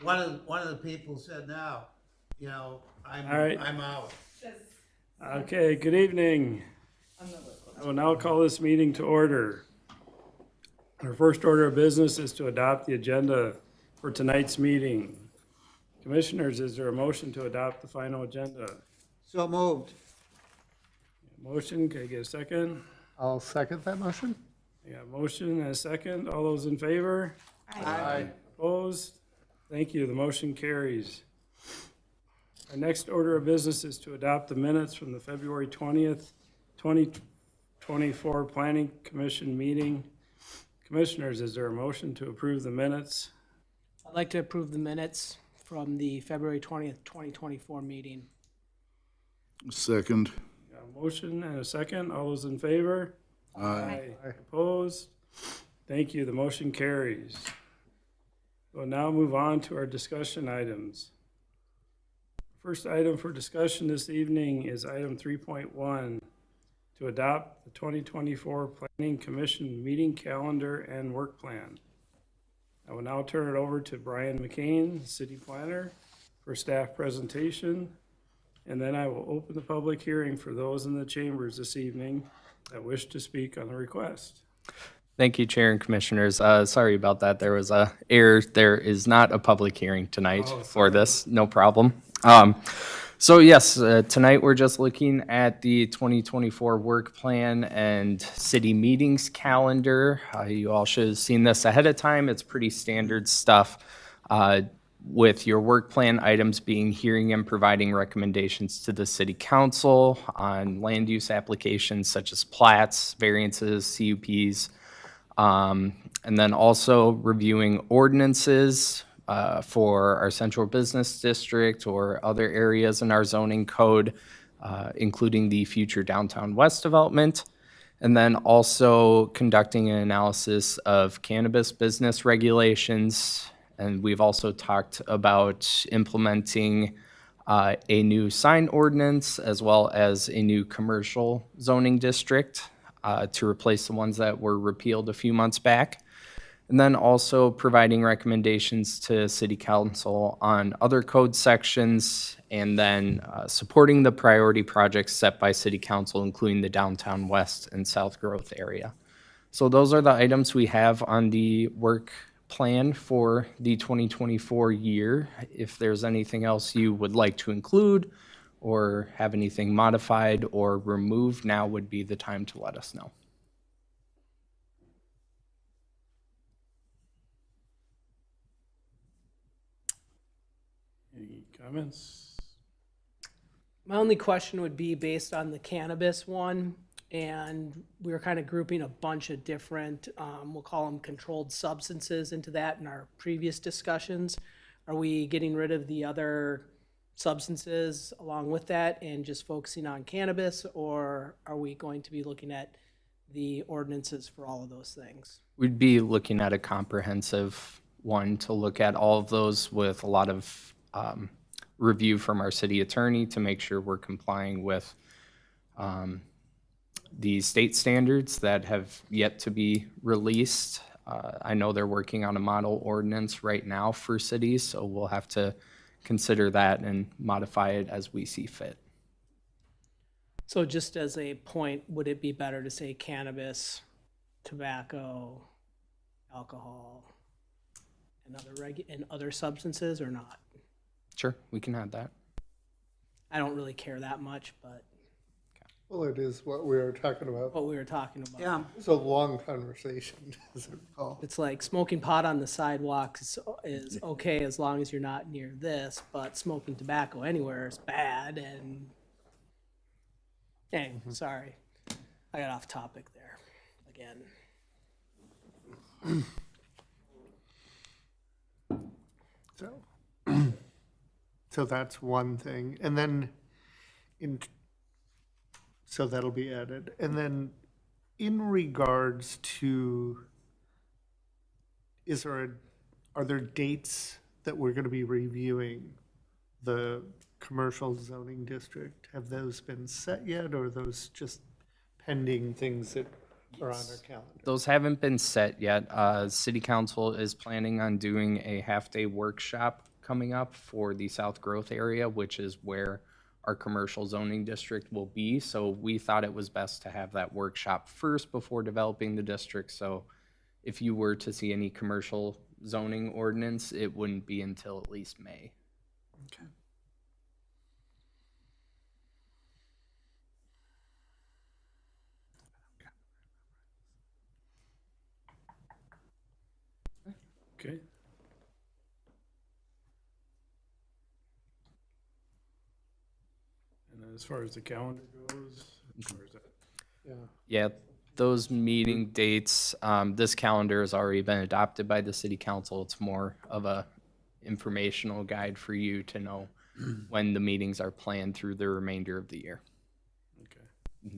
one of the people said now, All right. I'm out. Okay, good evening. I will now call this meeting to order. Our first order of business is to adopt the agenda for tonight's meeting. Commissioners, is there a motion to adopt the final agenda? So moved. Motion, can I get a second? I'll second that motion. I got a motion and a second. All those in favor? Aye. Opposed? Thank you. The motion carries. Our next order of business is to adopt the minutes from the February 20th, 2024 Planning Commission meeting. Commissioners, is there a motion to approve the minutes? I'd like to approve the minutes from the February 20th, 2024 meeting. Second. Got a motion and a second. All those in favor? Aye. Opposed? Thank you. The motion carries. We'll now move on to our discussion items. First item for discussion this evening is item 3.1, to adopt the 2024 Planning Commission meeting calendar and work plan. I will now turn it over to Brian McCain, City Planner, for staff presentation, and then I will open the public hearing for those in the chambers this evening that wish to speak on the request. Thank you, Chair and Commissioners. Sorry about that. There was a error. There is not a public hearing tonight for this. No problem. So yes, tonight we're just looking at the 2024 work plan and city meetings calendar. You all should have seen this ahead of time. It's pretty standard stuff. With your work plan items being hearing and providing recommendations to the city council on land use applications such as plats, variances, CUPs, and then also reviewing ordinances for our central business district or other areas in our zoning code, including the future downtown west development, and then also conducting an analysis of cannabis business regulations. And we've also talked about implementing a new sign ordinance as well as a new commercial zoning district to replace the ones that were repealed a few months back. And then also providing recommendations to City Council on other code sections, and then supporting the priority projects set by City Council, including the downtown west and south growth area. So those are the items we have on the work plan for the 2024 year. If there's anything else you would like to include or have anything modified or removed, now would be the time to let us know. Any comments? My only question would be based on the cannabis one, and we were kind of grouping a bunch of different, we'll call them controlled substances into that in our previous discussions. Are we getting rid of the other substances along with that and just focusing on cannabis, or are we going to be looking at the ordinances for all of those things? We'd be looking at a comprehensive one to look at all of those with a lot of review from our city attorney to make sure we're complying with the state standards that have yet to be released. I know they're working on a model ordinance right now for cities, so we'll have to consider that and modify it as we see fit. So just as a point, would it be better to say cannabis, tobacco, alcohol, and other substances, or not? Sure, we can add that. I don't really care that much, but Well, it is what we were talking about. what we were talking about. Yeah. It's a long conversation, as I recall. It's like smoking pot on the sidewalk is okay as long as you're not near this, but smoking tobacco anywhere is bad. And anyway, sorry, I got off topic there again. So that's one thing. And then so that'll be added. And then in regards to, are there dates that we're going to be reviewing the commercial zoning district? Have those been set yet, or are those just pending things that are on our calendar? Those haven't been set yet. City Council is planning on doing a half-day workshop coming up for the South Growth area, which is where our commercial zoning district will be. So we thought it was best to have that workshop first before developing the district. So if you were to see any commercial zoning ordinance, it wouldn't be until at least May. Okay. Okay. And then as far as the calendar goes, or is that? Yeah, those meeting dates, this calendar has already been adopted by the city council. It's more of a informational guide for you to know when the meetings are planned through the remainder of the year. Okay.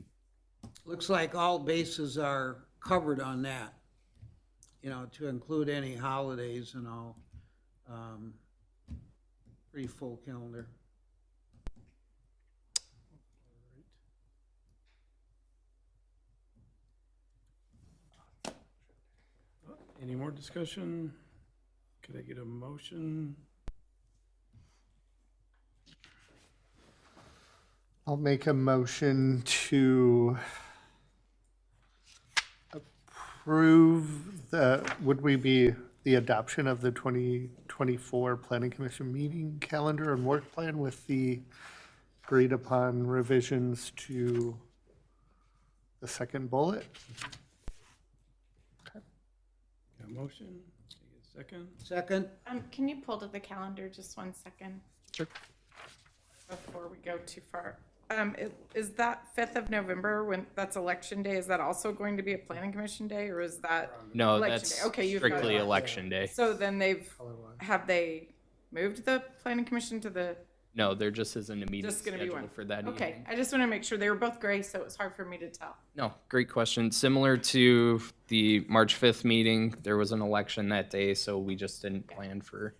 Looks like all bases are covered on that, you know, to include any holidays and all. Pretty full calendar. Any more discussion? Could I get a motion? I'll make a motion to approve the adoption of the 2024 Planning Commission meeting calendar and work plan with the agreed upon revisions to the second bullet. Got a motion? Can I get a second? Second? Can you pull to the calendar just 1 second? Sure. Before we go too far. Is that 5th of November when that's election day? Is that also going to be a planning commission day or is that? No, Election that's day. Okay, you've got strictly it. election day. So then have they moved the planning commission to the, No, there just isn't a meeting just gonna be one? scheduled for that Okay, evening. I just want to make sure. They were both gray, so it was hard for me to tell. No, great question. Similar to the March 5th meeting, there was an election that day, so we just didn't plan for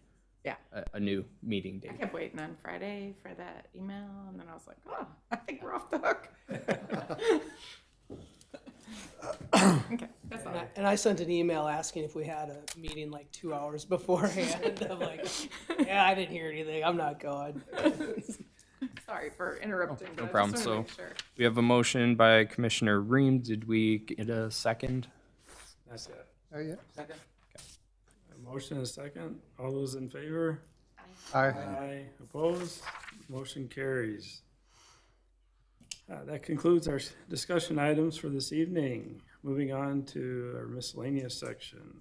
Yeah. a new meeting I date. kept waiting on Friday for that email and then I was like, oh, I think we're off the hook. Okay, that's all. And I sent an email asking if we had a meeting like 2 hours beforehand. I'm like, yeah, I didn't hear anything. I'm not going. Sorry for interrupting. but I No just problem. wanted to So make sure. we have a motion by Commissioner Ream. Did we get a second? That's it. Oh, yeah. A motion and a second. All those in favor? Aye. Aye. Opposed? Motion carries. That concludes our discussion items for this evening. Moving on to our miscellaneous section.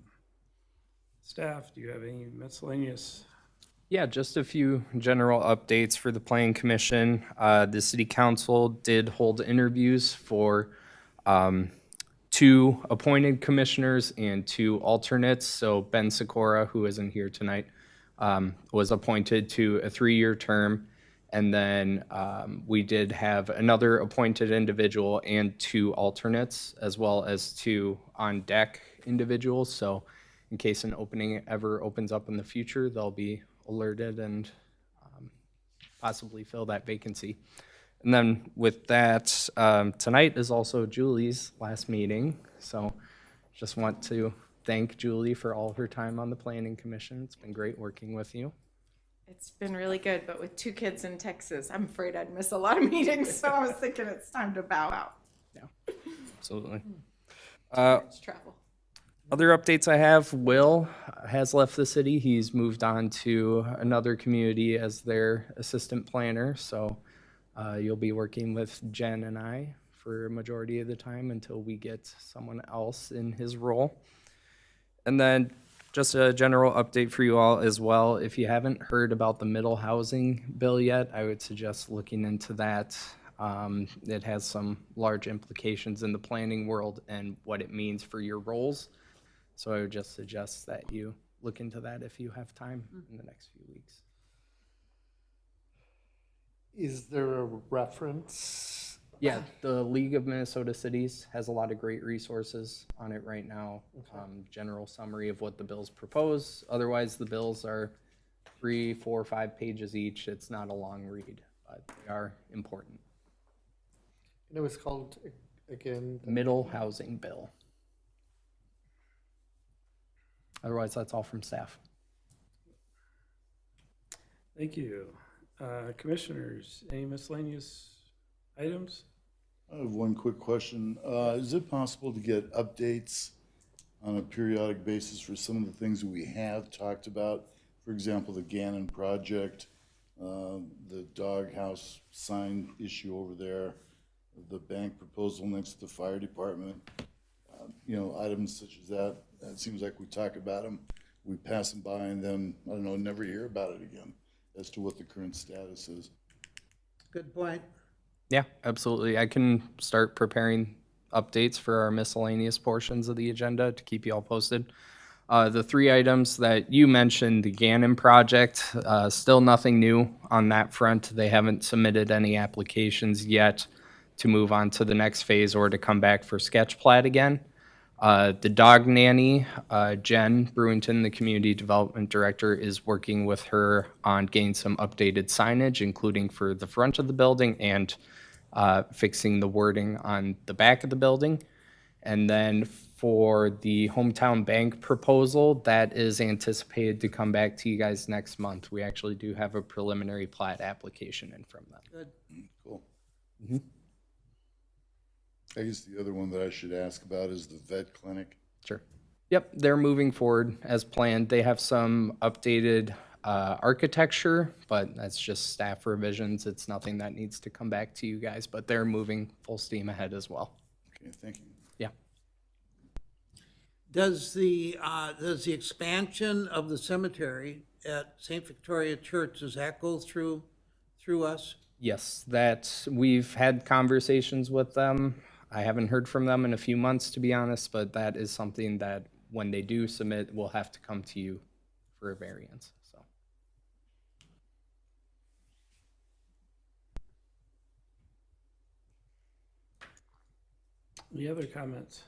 Staff, do you have any miscellaneous? Yeah, just a few general updates for the Planning Commission. The City Council did hold interviews for 2 appointed commissioners and 2 alternates. So Ben Sikora, who isn't here tonight, was appointed to a 3-year term. And then we did have another appointed individual and 2 alternates, as well as 2 on-deck individuals. So in case an opening ever opens up in the future, they'll be alerted and possibly fill that vacancy. And then with that, tonight is also Julie's last meeting. So just want to thank Julie for all her time on the Planning Commission. It's been great working with you. It's been really good, but with 2 kids in Texas, I'm afraid I'd miss a lot of meetings. So I was thinking it's time to bow out. Absolutely. It's travel. Other updates I have, Will has left the city. He's moved on to another community as their assistant planner. So you'll be working with Jen and I for a majority of the time until we get someone else in his role. And then just a general update for you all as well. If you haven't heard about the middle housing bill yet, I would suggest looking into that. It has some large implications in the planning world and what it means for your roles. So I would just suggest that you look into that if you have time in the next few weeks. Is there a reference? Yeah, the League of Minnesota Cities has a lot of great resources on it right now. General summary of what the bills propose. Otherwise, the bills are 3, 4, 5 pages each. It's not a long read, but they are important. And it was called, again, Middle housing bill. Otherwise, that's all from staff. Thank you. Commissioners, any miscellaneous items? I have one quick question. Is it possible to get updates on a periodic basis for some of the things that we have talked about? For example, the Gannon project, the doghouse sign issue over there, the bank proposal next to the fire department. Items such as that. It seems like we talk about them, we pass them by, and then, I don't know, never hear about it again as to what the current status is. Good point. Yeah, absolutely. I can start preparing updates for our miscellaneous portions of the agenda to keep you all posted. The 3 items that you mentioned, the Gannon project, still nothing new on that front. They haven't submitted any applications yet to move on to the next phase or to come back for sketch plat again. The dog nanny, Jen Brewington, the community development director, is working with her on getting some updated signage, including for the front of the building and fixing the wording on the back of the building. And then for the hometown bank proposal, that is anticipated to come back to you guys next month. We actually do have a preliminary plat application in from them. Good. Cool. I guess the other one that I should ask about is the vet clinic. Sure. Yep, they're moving forward as planned. They have some updated architecture, but that's just staff revisions. It's nothing that needs to come back to you guys, but they're moving full steam ahead as well. Okay, thank you. Yeah. Does the expansion of the cemetery at St. Victoria Church, does that go through us? Yes, that we've had conversations with them. I haven't heard from them in a few months, to be honest, but that is something that when they do submit, will have to come to you for a variance, so. Any other comments?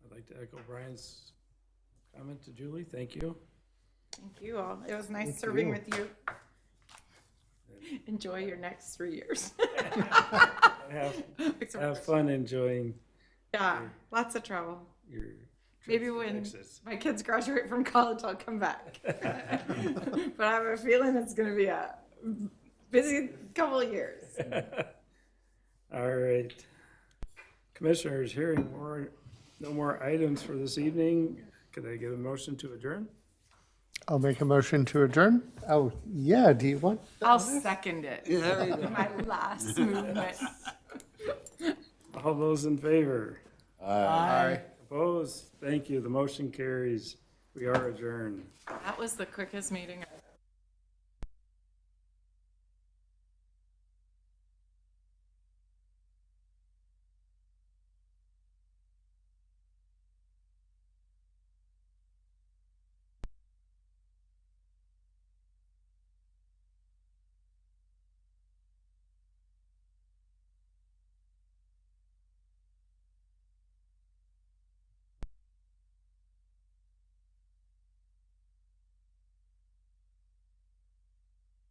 I'd like to echo Brian's comment to Julie. Thank you. Thank you all. It was nice serving with you. Enjoy your next 3 years. Have fun enjoying Yeah, lots of travel. your Maybe trips to when Texas. my kids graduate from college, I'll come back. But I have a feeling it's gonna be a busy couple of years. All right. Commissioners, hearing no more items for this evening. Could I get a motion to adjourn? I'll make a motion to adjourn. Oh, yeah, do you want? I'll second it. Yeah, there you go. My last movement. All those in favor? Aye. Opposed? Thank you. The motion carries. We are adjourned. That was the quickest meeting I've